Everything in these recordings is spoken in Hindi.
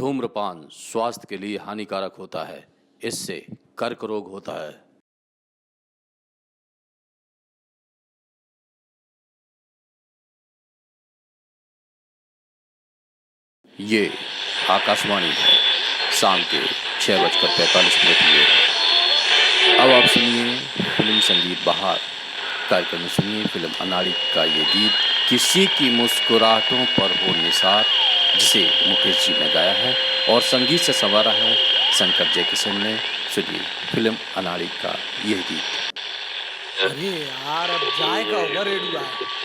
धूम्रपान स्वास्थ्य के लिए हानिकारक होता है। इससे कर्क रोग होता है। ये आकाशवाणी है। शाम के 6:45 हुए। अब आप सुनिए फिल्म संगीत बहार। कार्यक्रम में सुनिए फिल्म अनाड़ी का ये गीत, किसी की मुस्कुराहटों पर हो निसार, जिसे मुकेश जी ने गाया है और संगीत से संवारा है शंकर जयकिशन ने। सुनिए फिल्म अनाड़ी का यह गीत। अरे यार, अब जाएगा ओवर रेडियो है।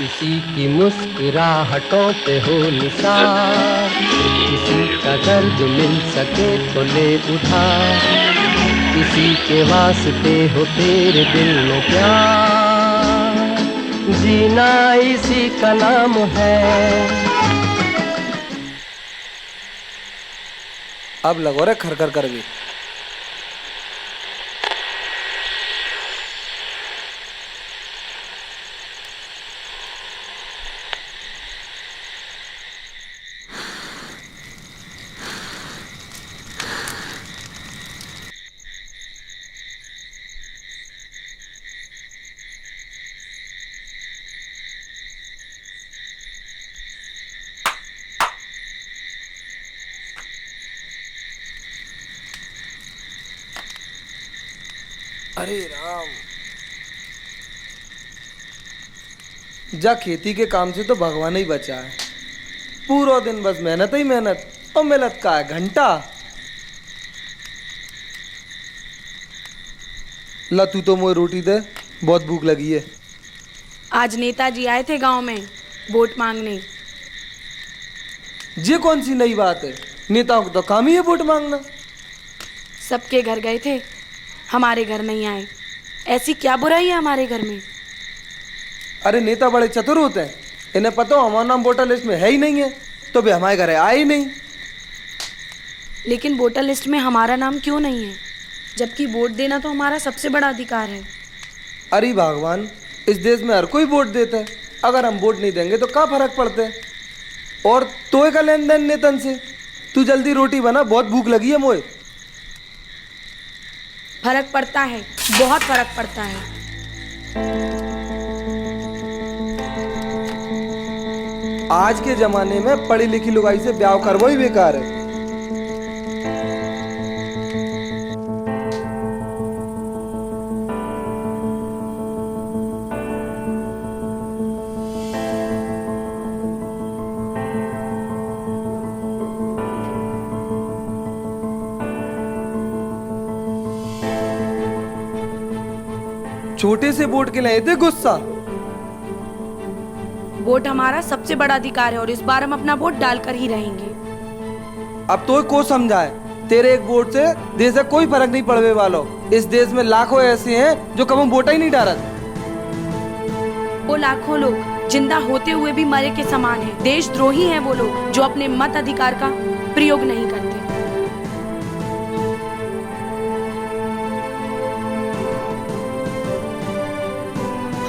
किसी की मुस्कुराहटों पे हो निसार, किसी का दर्द मिल सके तो ले उठा, किसी के वास्ते हो तेरे दिल में प्यार, जीना इसी का नाम है। अब लगो रे खरखर कर भी। अरे राम, जा खेती के काम से तो भगवान ही बचा है। पूरा दिन बस मेहनत ही मेहनत, और मिलत का है घंटा। ला तू तो मुझे रोटी दे, बहुत भूख लगी है। आज नेताजी आए थे गांव में वोट मांगने। ये कौन सी नई बात है? नेताओं का तो काम ही है वोट मांगना। सबके घर गए थे, हमारे घर नहीं आए। ऐसी क्या बुराई है हमारे घर में? अरे नेता बड़े चतुर होते हैं, इन्हें पता हो हमारा नाम वोटर लिस्ट में है ही नहीं है, तो भी हमारे घर आए ही नहीं। लेकिन वोटर लिस्ट में हमारा नाम क्यों नहीं है, जबकि वोट देना तो हमारा सबसे बड़ा अधिकार है। अरे भगवान, इस देश में हर कोई वोट देता है। अगर हम वोट नहीं देंगे तो क्या फर्क पड़ता है? और तोय का लेन देन नेतन से। तू जल्दी रोटी बना, बहुत भूख लगी है मोए। फर्क पड़ता है, बहुत फर्क पड़ता है। आज के जमाने में पढ़ी लिखी लुगाई से ब्याह करवो ही बेकार है। छोटे से वोट के लिए इतने गुस्सा? वोट हमारा सबसे बड़ा अधिकार है और इस बार हम अपना वोट डालकर ही रहेंगे। अब तो को समझाए, तेरे एक वोट से देश में कोई फर्क नहीं पड़ने वाला। इस देश में लाखों ऐसे हैं जो कभी वोट ही नहीं डालते। वो लाखों लोग जिंदा होते हुए भी मरे के समान हैं। देशद्रोही हैं वो लोग जो अपने मत अधिकार का प्रयोग नहीं करते।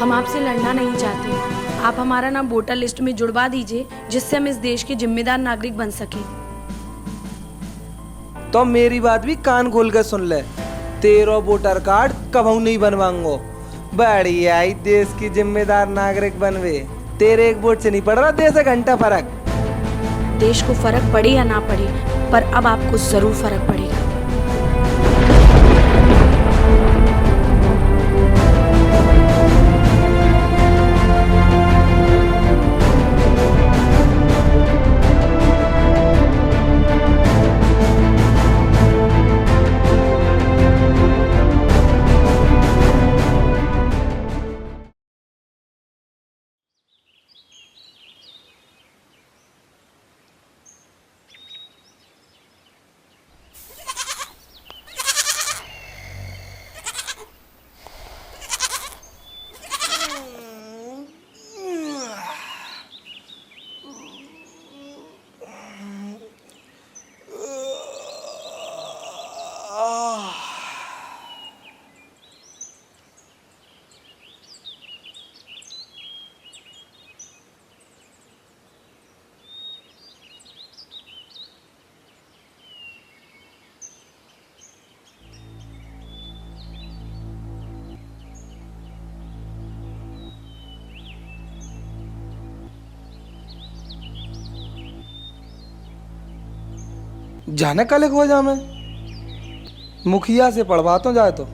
हम आपसे लड़ना नहीं चाहते। आप हमारा नाम वोटर लिस्ट में जुड़वा दीजिए, जिससे हम इस देश के जिम्मेदार नागरिक बन सके। तो मेरी बात भी कान खोल कर सुन ले। तेरा वोटर कार्ड कभी नहीं बनवाऊंगा। बढ़िया ही देश की जिम्मेदार नागरिक बनवे। तेरे एक वोट से नहीं पड़ रहा देश का घंटा फर्क। देश को फर्क पड़े या ना पड़े, पर अब आपको जरूर फर्क पड़ेगा। जाने का लिखो जा मैं मुखिया से पढ़वा तो जाए तो।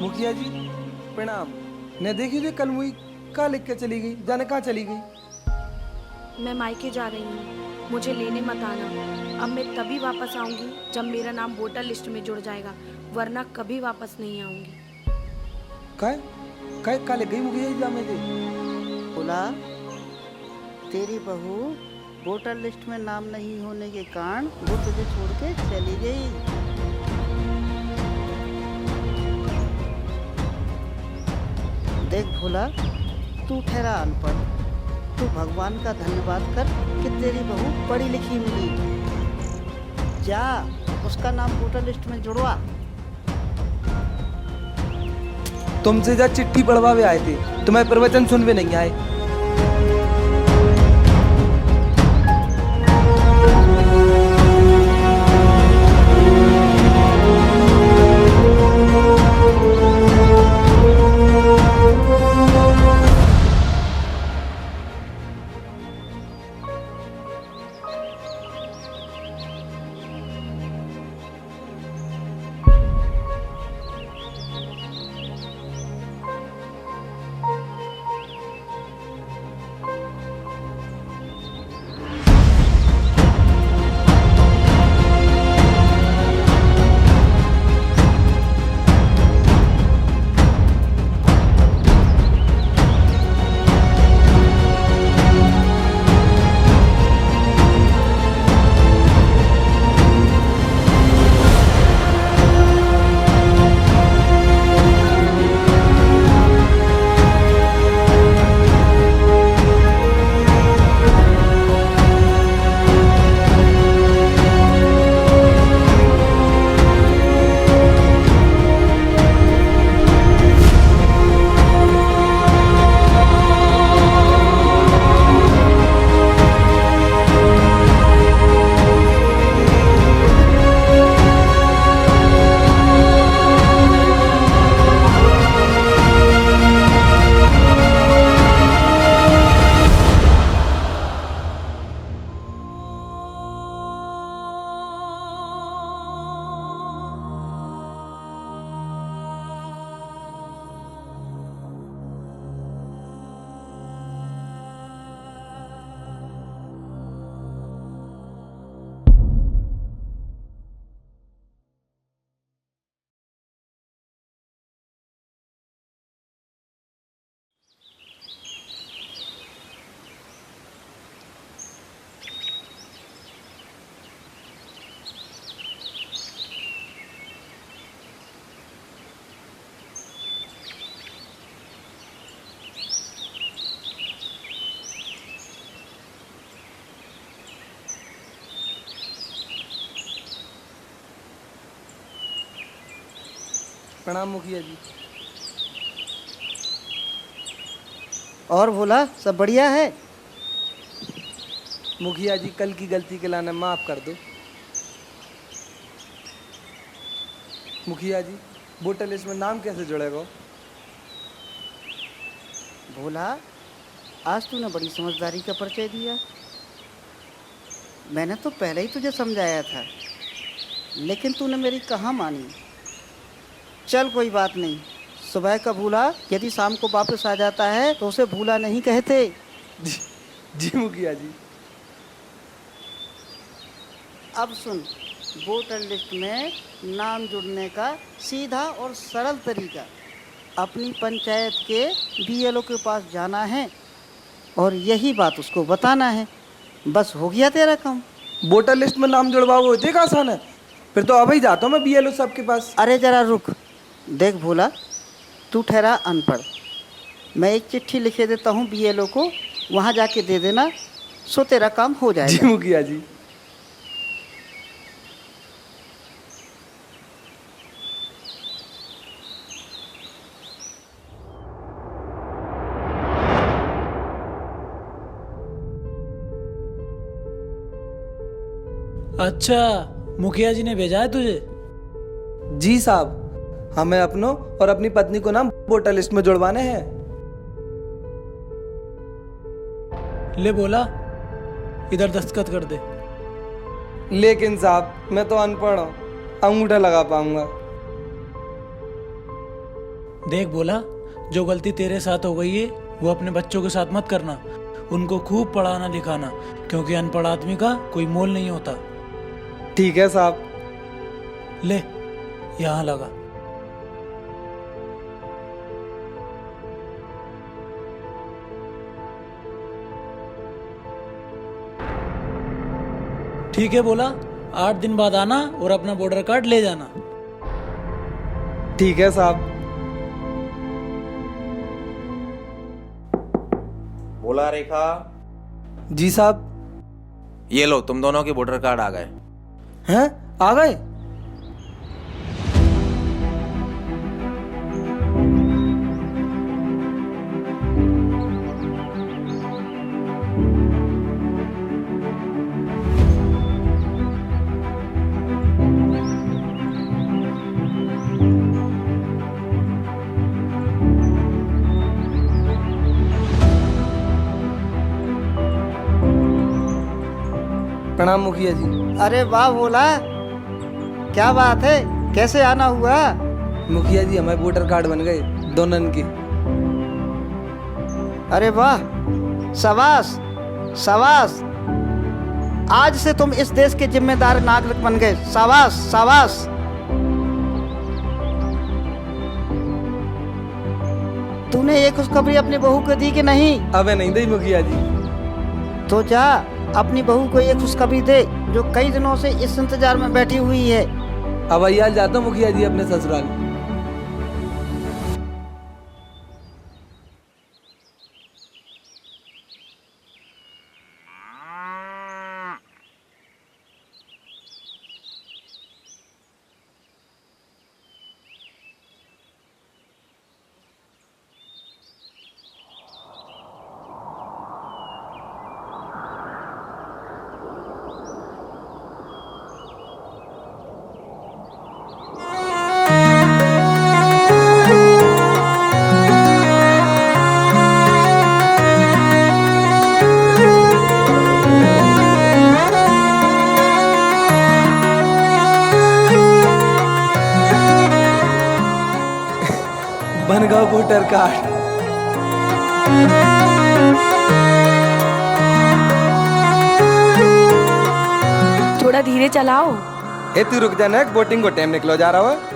मुखिया जी प्रणाम। ने देखी थी कल मुई का लिख के चली गई, जाने कहाँ चली गई। मैं मायके जा रही हूँ, मुझे लेने मत आना। अब मैं तभी वापस आऊंगी जब मेरा नाम वोटर लिस्ट में जुड़ जाएगा, वरना कभी वापस नहीं आऊंगी। का लिख गई मुखिया जी जामे थे। बोला तेरी बहू वोटर लिस्ट में नाम नहीं होने के कारण वो तुझे छोड़ के चली गई। देख भोला, तू ठहरा अनपढ़, तू भगवान का धन्यवाद कर कि तेरी बहू पढ़ी लिखी मिली। जा उसका नाम वोटर लिस्ट में जुड़वा। तुमसे जा चिट्ठी पढ़वावे आए थे, तुम्हें प्रवचन सुनवे नहीं आए। प्रणाम मुखिया जी। और भोला सब बढ़िया है? मुखिया जी कल की गलती के लाने माफ कर दो। मुखिया जी वोटर लिस्ट में नाम कैसे जुड़ेगा। भोला आज तूने बड़ी समझदारी का परिचय दिया। मैंने तो पहले ही तुझे समझाया था, लेकिन तूने मेरी कहाँ मानी। चल कोई बात नहीं, सुबह का भूला यदि शाम को वापस आ जाता है तो उसे भूला नहीं कहते। जी मुखिया जी। अब सुन, वोटर लिस्ट में नाम जुड़ने का सीधा और सरल तरीका, अपनी पंचायत के बीएलओ के पास जाना है और यही बात उसको बताना है। बस हो गया तेरा काम। वोटर लिस्ट में नाम जुड़वाओ होते का आसान है, फिर तो अभी जाता हूँ मैं बीएलओ साहब के पास। अरे जरा रुक, देख भोला तू ठहरा अनपढ़, मैं एक चिट्ठी लिखे देता हूँ बीएलओ को, वहाँ जाके दे देना, सो तेरा काम हो जी जाएगा। मुखिया जी। अच्छा, मुखिया जी ने भेजा है तुझे? जी साहब, हमें अपनों और अपनी पत्नी को नाम वोटर लिस्ट में जुड़वाने हैं। ले बोला, इधर दस्तखत कर दे। लेकिन साहब, मैं तो अनपढ़ हूँ, अंगूठा लगा पाऊंगा। देख बोला, जो गलती तेरे साथ हो गई है वो अपने बच्चों के साथ मत करना। उनको खूब पढ़ाना लिखाना, क्योंकि अनपढ़ आदमी का कोई मोल नहीं होता। ठीक है साहब। ले, यहाँ लगा। ठीक है बोला, 8 दिन बाद आना और अपना वोटर कार्ड ले जाना। ठीक है साहब। बोला रेखा, जी साहब। ये लो तुम दोनों के वोटर कार्ड आ गए। हैं, आ गए? प्रणाम मुखिया जी। अरे वाह भोला, क्या बात है, कैसे आना हुआ? मुखिया जी, हमारे वोटर कार्ड बन गए दोनों के। अरे वाह, शाबाश शाबाश, आज से तुम इस देश के जिम्मेदार नागरिक बन गए। शाबाश शाबाश। तूने ये खुशखबरी अपनी बहू को दी कि नहीं? अबे नहीं दी मुखिया जी। तो जा अपनी बहू को ये खुशखबरी दे, जो कई दिनों से इस इंतजार में बैठी हुई है। अब आइया जाता हूँ मुखिया जी अपने ससुराल। बन गया वोटर कार्ड। थोड़ा धीरे चलाओ। ए तू रुक जाना, वोटिंग को टाइम निकलो जा रहा है।